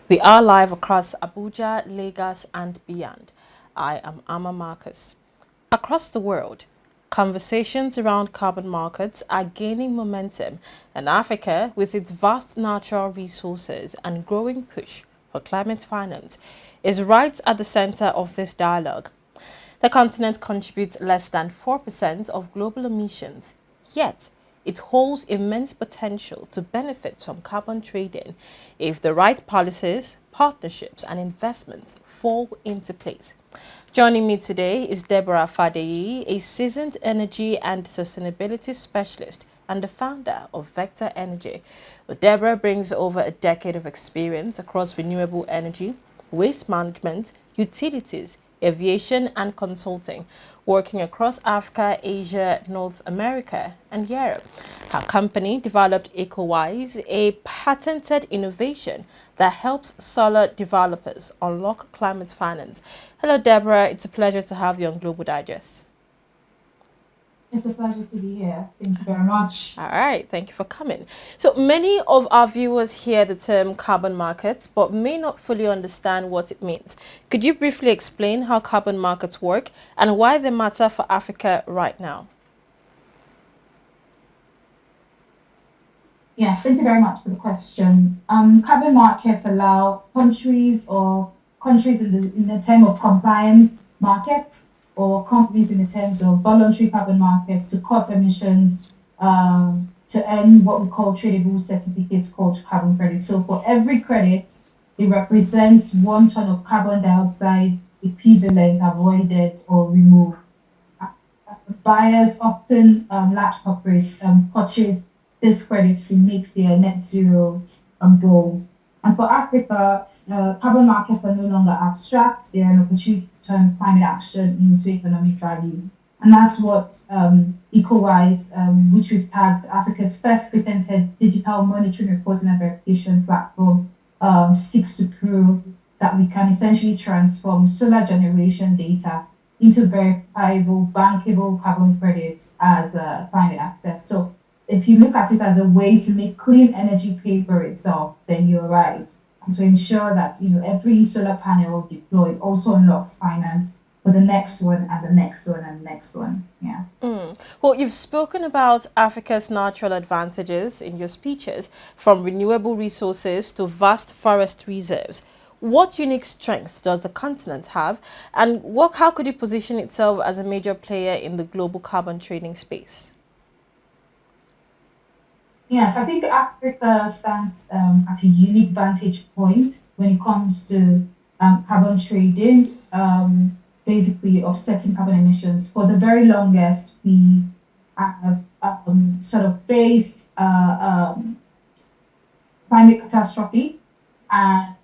We are live across Abuja, Lagos, and beyond. I am Amma Marcus. Across the world, conversations around carbon markets are gaining momentum, and Africa, with its vast natural resources and growing push for climate finance, is right at the center of this dialogue. The continent contributes less than 4% of global emissions, yet it holds immense potential to benefit from carbon trading if the right policies, partnerships and investments fall into place. Joining me today is Deborah Fadeyi, a seasoned energy and sustainability specialist and the founder of Vectar Energy. Well, Deborah brings over a decade of experience across renewable energy, waste management, utilities, aviation and consulting, working across Africa, Asia, North America and Europe. Her company developed ecoWise, a patented innovation that helps solar developers unlock climate finance. Hello, Deborah. It's a pleasure to have you on Global Digest. It's a pleasure to be here. Thank you very much. All right, thank you for coming. So many of our viewers hear the term carbon markets, but may not fully understand what it means. Could you briefly explain how carbon markets work and why they matter for Africa right now? Yes, thank you very much for the question. Carbon markets allow countries in the term of compliance markets or companies in the terms of voluntary carbon markets to cut emissions to earn what we call tradable certificates called carbon credits. So for every credit, it represents 1 ton of carbon dioxide equivalent avoided or removed. Buyers, often large corporates, purchase these credits to meet their net zero goals. And for Africa, carbon markets are no longer abstract. They are an opportunity to turn climate action into economic value. And that's what ecoWise, which we've tagged Africa's first patented digital monitoring, reporting, and verification platform, seeks to prove that we can essentially transform solar generation data into verifiable, bankable carbon credits as climate access. So if you look at it as a way to make clean energy pay for itself, then you're right. And to ensure that every solar panel deployed also unlocks finance for the next one and the next one and the next one. Yeah. Well, you've spoken about Africa's natural advantages in your speeches, from renewable resources to vast forest reserves. What unique strength does the continent have, and how could it position itself as a major player in the global carbon trading space? Yes, I think Africa stands at a unique vantage point when it comes to carbon trading, basically offsetting carbon emissions. For the very longest, we have sort of faced climate catastrophe, and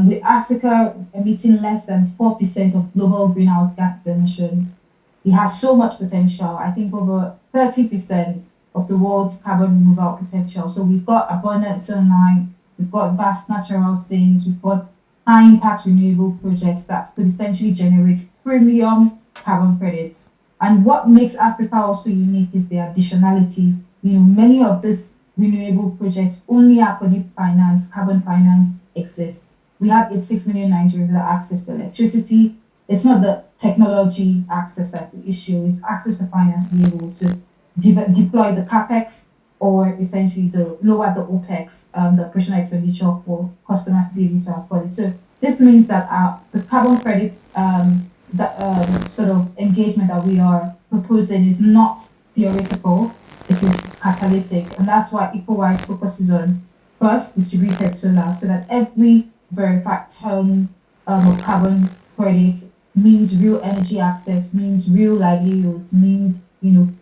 with Africa emitting less than 4% of global greenhouse gas emissions, it has so much potential. I think over 30% of the world's carbon removal potential. So we've got abundant sunlight, we've got vast natural sinks, we've got high impact renewable projects that could essentially generate premium carbon credits. And what makes Africa also unique is the additionality. Many of these renewable projects only happen if carbon finance exists. We have 86 million Nigerians that have access to electricity. It's not the technology access that's the issue, it's access to finance to be able to deploy the capex or essentially the lower the opex, the operational expenditure for customers to be able to afford it. So this means that the carbon credits sort of engagement that we are proposing is not theoretical, it is catalytic, and that's why ecoWise focuses on first distributed solar, so that every verified ton of carbon credits means real energy access, means real livelihoods, means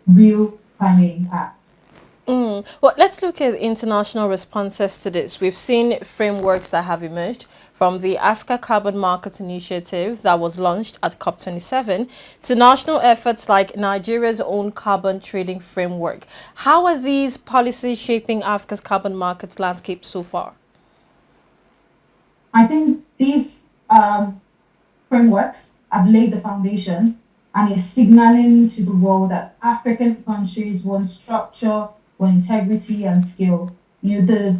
real climate impact. Well, let's look at international responses to this. We've seen frameworks that have emerged from the Africa Carbon Market Initiative that was launched at COP27 to national efforts like Nigeria's own carbon trading framework. How are these policies shaping Africa's carbon markets landscape so far? I think these frameworks have laid the foundation and is signaling to the world that African countries want structure, want integrity and scale. The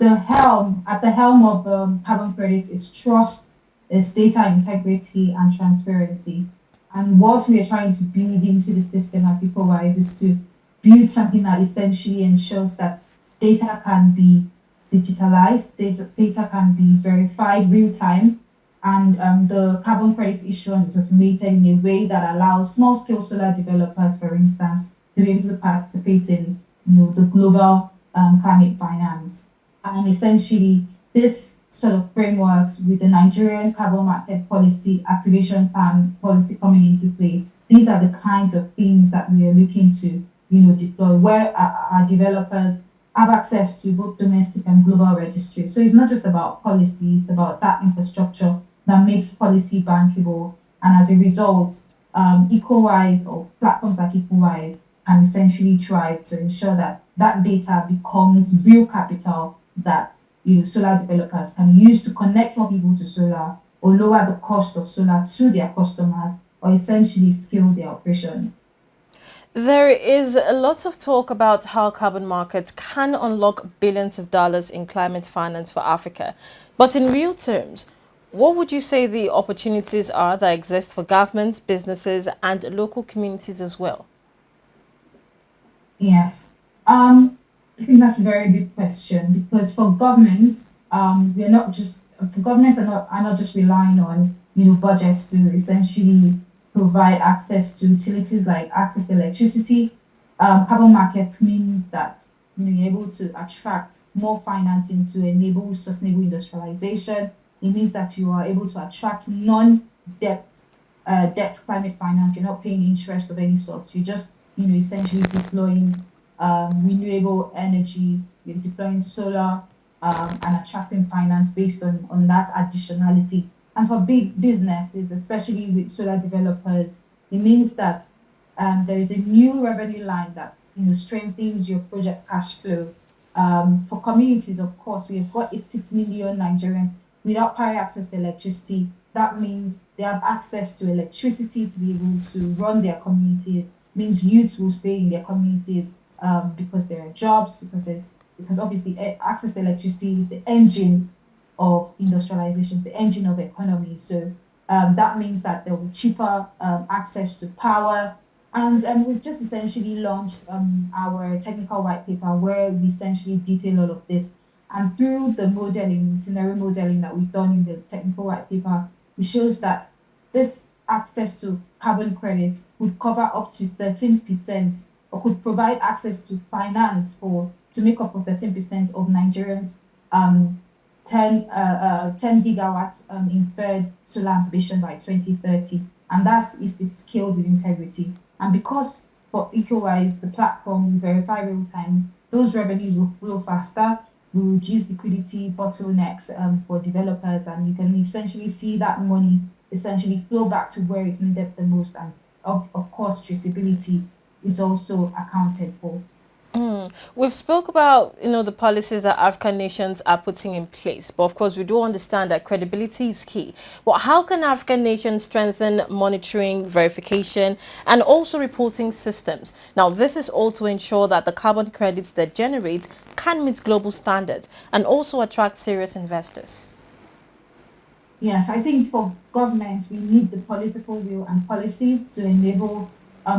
at the helm of carbon credits is trust, is data integrity and transparency. And what we are trying to build into the system at equitable is to build something that essentially ensures that data can be digitalized, data can be verified real time, and the carbon credit issuance is automated in a way that allows small scale solar developers, for instance, to be able to participate in the global climate finance. And essentially, this sort of frameworks with the Nigerian carbon market policy activation plan policy coming into play. These are the kinds of things that we are looking to, deploy, where our developers have access to both domestic and global registries. So it's not just about policy; it's about that infrastructure that makes policy bankable. And as a result, equitable or platforms like equitable can essentially try to ensure that that data becomes real capital that solar developers can use to connect more people to solar or lower the cost of solar to their customers or essentially scale their operations. There is a lot of talk about how carbon markets can unlock billions of dollars in climate finance for Africa. But in real terms, what would you say the opportunities are that exist for governments, businesses, and local communities as well? Yes. I think that's a very good question because for governments, we're not just for governments are not just relying on budgets to essentially provide access to utilities like access to electricity. Carbon markets means that you're able to attract more financing to enable sustainable industrialization. It means that you are able to attract non-debt debt climate finance. You're not paying interest of any sort. You're just essentially deploying renewable energy, you're deploying solar and attracting finance based on that additionality. And for big businesses, especially with solar developers, it means that there is a new revenue line that strengthens your project cash flow. For communities, of course, we have got 86 million Nigerians without prior access to electricity. That means they have access to electricity to be able to run their communities. Means youths will stay in their communities because there are jobs, because obviously access to electricity is the engine of industrialization, it's the engine of economy. So that means that there will be cheaper access to power. And we've just essentially launched our technical white paper where we essentially detail all of this. And through the modeling, scenario modeling that we've done in the technical white paper, it shows that this access to carbon credits could cover up to 13% or could provide access to finance for to make up for 13% of Nigerians' 10 gigawatts inferred solar ambition by 2030. And that's if it's scaled with integrity. And because for equitable, the platform will verify real time, those revenues will flow faster, will reduce liquidity bottlenecks for developers, and you can essentially see that money essentially flow back to where it's needed the most. And of course, traceability is also accounted for. We've spoke about, the policies that African nations are putting in place, but of course we do understand that credibility is key. But how can African nations strengthen monitoring, verification, and also reporting systems? Now, this is all to ensure that the carbon credits they generate can meet global standards and also attract serious investors. Yes, I think for governments, we need the political will and policies to enable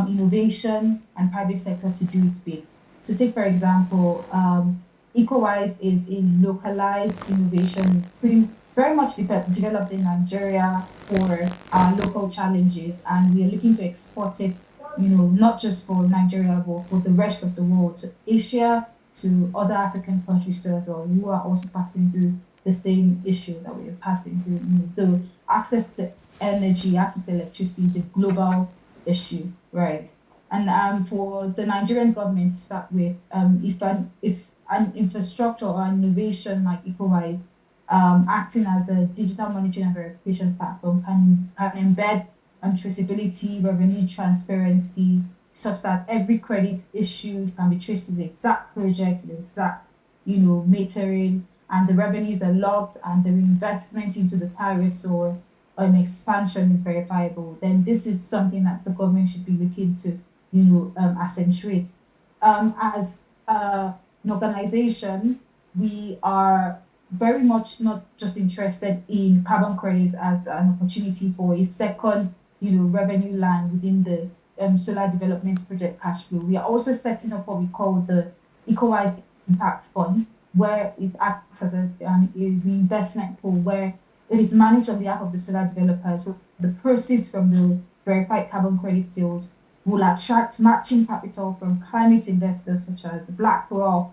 innovation and private sector to do its bit. So take, for example, ecoWise is a localized innovation, very much developed in Nigeria for our local challenges, and we are looking to export it, not just for Nigeria, but for the rest of the world, to Asia, to other African countries too as well, who are also passing through the same issue that we are passing through. The access to energy, access to electricity is a global issue, right? And for the Nigerian government to start with, if an infrastructure or innovation like ecoWise acting as a digital monitoring and verification platform can embed traceability, revenue transparency, such that every credit issued can be traced to the exact project, the exact, metering, and the revenues are logged and the investment into the tariffs or an expansion is verifiable, then this is something that the government should be looking to, accentuate. As an organization, we are very much not just interested in carbon credits as an opportunity for a second, revenue line within the solar development project cash flow. We are also setting up what we call the ecoWise Impact Fund, where it acts as an investment pool where it is managed on behalf of the solar developers. So the proceeds from the verified carbon credit sales will attract matching capital from climate investors such as BlackRock,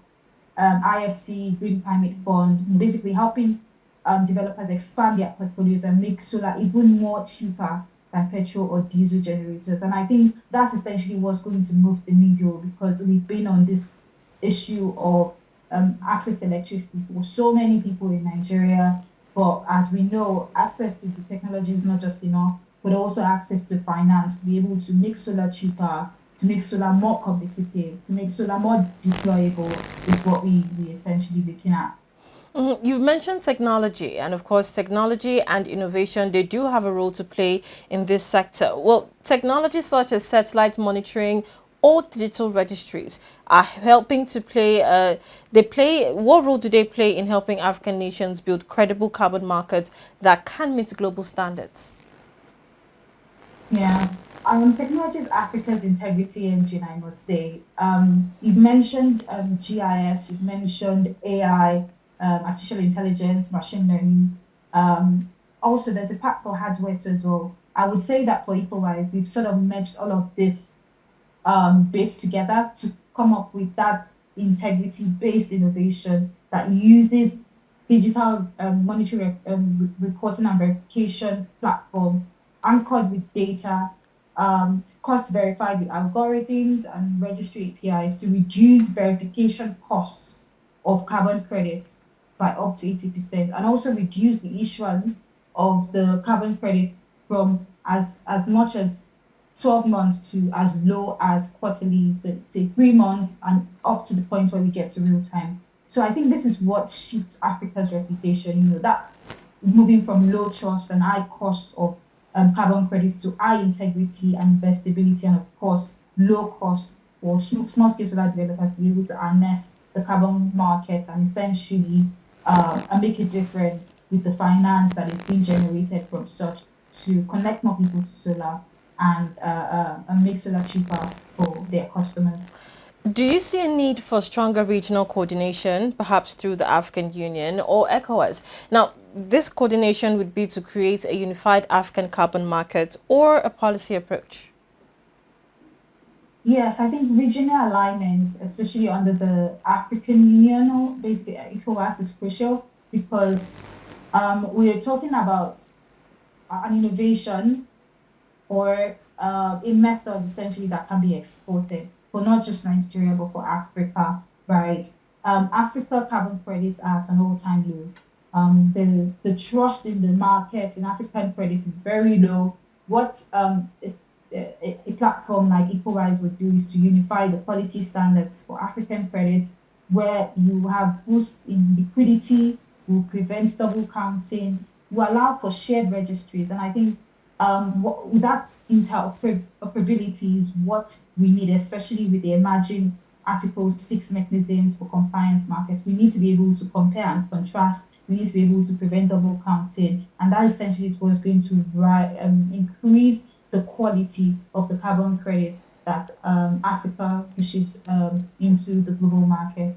IFC, Green Climate Fund, basically helping developers expand their portfolios and make solar even more cheaper than petrol or diesel generators. And I think that's essentially what's going to move the needle, because we've been on this issue of access to electricity for so many people in Nigeria. But as we know, access to the technology is not just enough, but also access to finance to be able to make solar cheaper, to make solar more competitive, to make solar more deployable is what we essentially looking at. You've mentioned technology, and of course, technology and innovation, they do have a role to play in this sector. Well, technology such as satellite monitoring or digital registries are helping to play, what role do they play in helping African nations build credible carbon markets that can meet global standards? Yeah. Technology is Africa's integrity engine, I must say. You've mentioned GIS, you've mentioned AI, artificial intelligence, machine learning. Also, there's a part for hardware too as well. I would say that for equalize, we've sort of merged all of this bits together to come up with that integrity-based innovation that uses digital monitoring, reporting and verification platform anchored with data, cost verified with algorithms and registry APIs to reduce verification costs of carbon credits by up to 80%, and also reduce the issuance of the carbon credits from as much as 12 months to as low as quarterly, so say 3 months and up to the point where we get to real time. So I think this is what shifts Africa's reputation, that moving from low trust and high cost of carbon credits to high integrity and investability, and of course, low cost for small scale solar developers to be able to harness the carbon market and essentially and make a difference with the finance that is being generated from such to connect more people to solar and make solar cheaper for their customers. Do you see a need for stronger regional coordination, perhaps through the African Union or ecoWise? Now, this coordination would be to create a unified African carbon market or a policy approach. Yes, I think regional alignment, especially under the African Union or basically ECOWAS, is crucial because we are talking about an innovation or a method essentially that can be exported for not just Nigeria but for Africa, right? Africa carbon credits are at an all-time low. The trust in the market in African credits is very low. What a platform like equitable would do is to unify the quality standards for African credits, where you have boost in liquidity, will prevent double counting, will allow for shared registries, and I think that interoperability is what we need, especially with the emerging Article 6 mechanisms for compliance markets. We need to be able to compare and contrast. We need to be able to prevent double counting. And that essentially is what's going to increase the quality of the carbon credits that Africa pushes into the global market.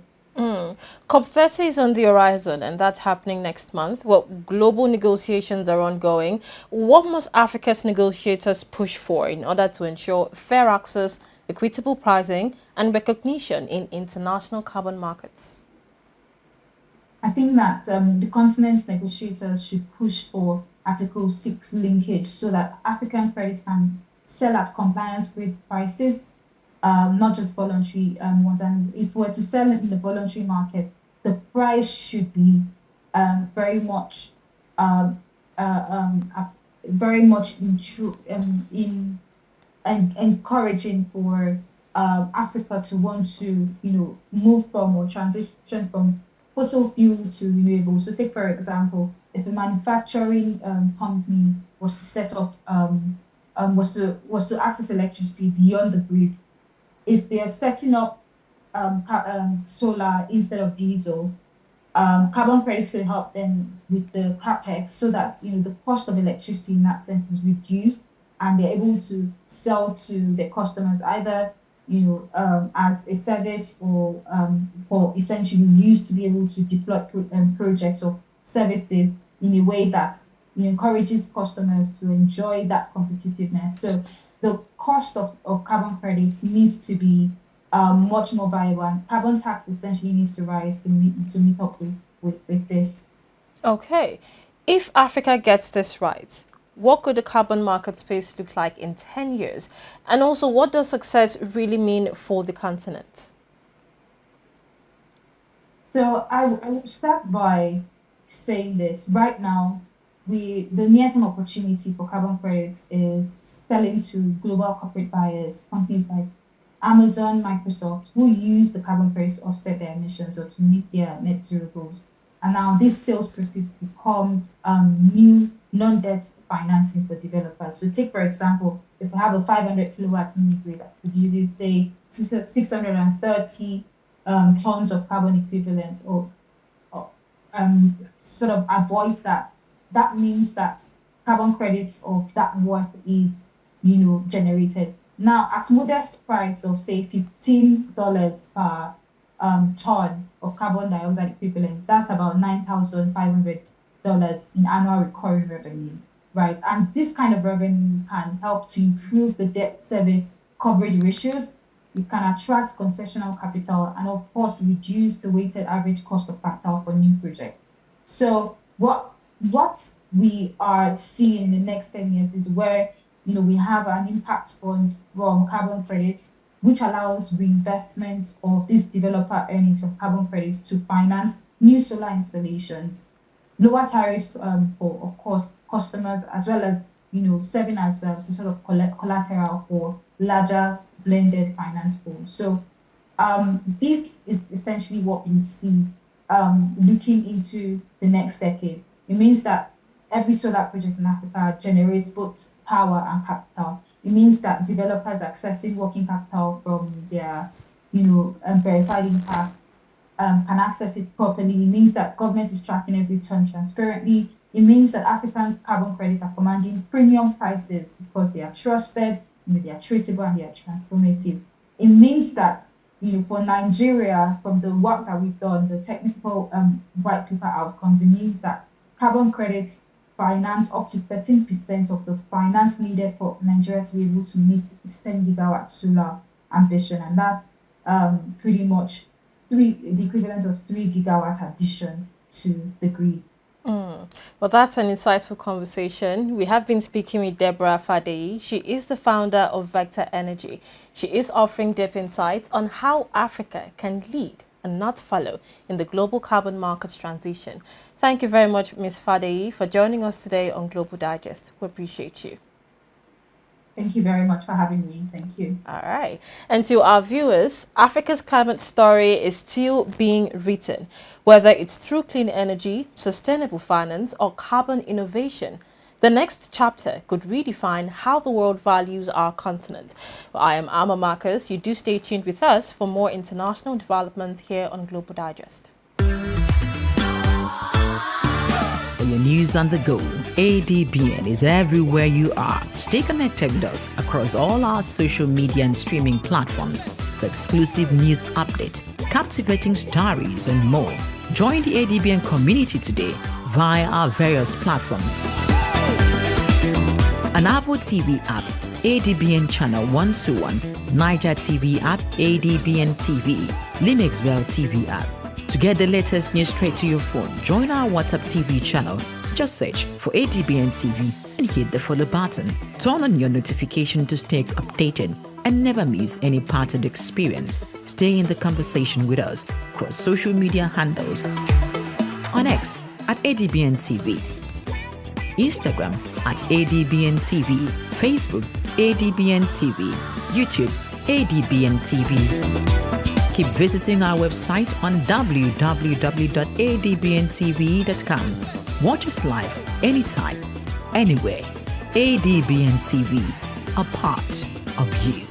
COP30 is on the horizon, and that's happening next month. Well, global negotiations are ongoing. What must Africa's negotiators push for in order to ensure fair access, equitable pricing, and recognition in international carbon markets? I think that the continent's negotiators should push for Article 6 linkage so that African credits can sell at compliance grade prices, not just voluntary ones. And if we're to sell it in the voluntary market, the price should be very much very much in encouraging for Africa to want to, move from or transition from fossil fuel to renewable. So, take for example, if a manufacturing company was to set up was to access electricity beyond the grid, if they are setting up solar instead of diesel, Carbon credits will help them with the capex so that the cost of electricity in that sense is reduced, and they're able to sell to their customers either as a service or essentially used to be able to deploy projects or services in a way that encourages customers to enjoy that competitiveness. So the cost of carbon credits needs to be much more viable, and carbon tax essentially needs to rise to meet up with this. Okay, if Africa gets this right, what could the carbon market space look like in 10 years? And also, what does success really mean for the continent? So I will start by saying this. Right now, the near-term opportunity for carbon credits is selling to global corporate buyers, companies like Amazon, Microsoft, who use the carbon credits to offset their emissions or to meet their net zero goals. And now this sales proceeds becomes new non-debt financing for developers. So take, for example, if we have a 500 kilowatt mini grid that produces, say, 630 tons of carbon equivalent, or sort of avoids that. That means that carbon credits of that worth is, generated. Now, at modest price of say $15 per ton of carbon dioxide equivalent, that's about $9,500 in annual recurring revenue, right? And this kind of revenue can help to improve the debt service coverage ratios. It can attract concessional capital and, of course, reduce the weighted average cost of capital for new projects. So what we are seeing in the next 10 years is where we have an impact from carbon credits, which allows reinvestment of these developer earnings from carbon credits to finance new solar installations, lower tariffs for, of course, customers, as well as serving as some sort of collateral for larger blended finance pools. So this is essentially what we see looking into the next decade. It means that every solar project in Africa generates both power and capital. It means that developers accessing working capital from their, verified impact can access it properly. It means that government is tracking every ton transparently. It means that African carbon credits are commanding premium prices because they are trusted, they are traceable, and they are transformative. It means that for Nigeria, from the work that we've done, the technical white paper outcomes, it means that carbon credits finance up to 13% of the finance needed for Nigeria to be able to meet its 10 gigawatt solar ambition, and that's pretty much the equivalent of 3 gigawatt addition to the grid. Well, that's an insightful conversation. We have been speaking with Deborah Fadeyi. She is the founder of Vectar Energy. She is offering deep insights on how Africa can lead and not follow in the global carbon markets transition. Thank you very much, Ms. Fadeyi, for joining us today on Global Digest. We appreciate you. Thank you very much for having me. Thank you. All right. And to our viewers, Africa's climate story is still being written, whether it's through clean energy, sustainable finance, or carbon innovation. The next chapter could redefine how the world values our continent. Well, I am Amma Marcus. You do stay tuned with us for more international developments here on Global Digest. For your news on the go, ADBN is everywhere you are. Stay connected with us across all our social media and streaming platforms for exclusive news updates, captivating stories, and more. Join the ADBN community today via our various platforms. An Avo TV app, ADBN Channel 121, Niger TV app, ADBN TV, Linuxwell TV app. To get the latest news straight to your phone, join our WhatsApp TV channel. Just search for ADBN TV and hit the follow button. Turn on your notification to stay updated and never miss any part of the experience. Stay in the conversation with us across social media handles. On X at ADBN TV, Instagram at ADBN TV, Facebook ADBN TV, YouTube ADBN TV. Keep visiting our website on www.adbntv.com. Watch us live anytime, anywhere. ADBN TV, a part of you.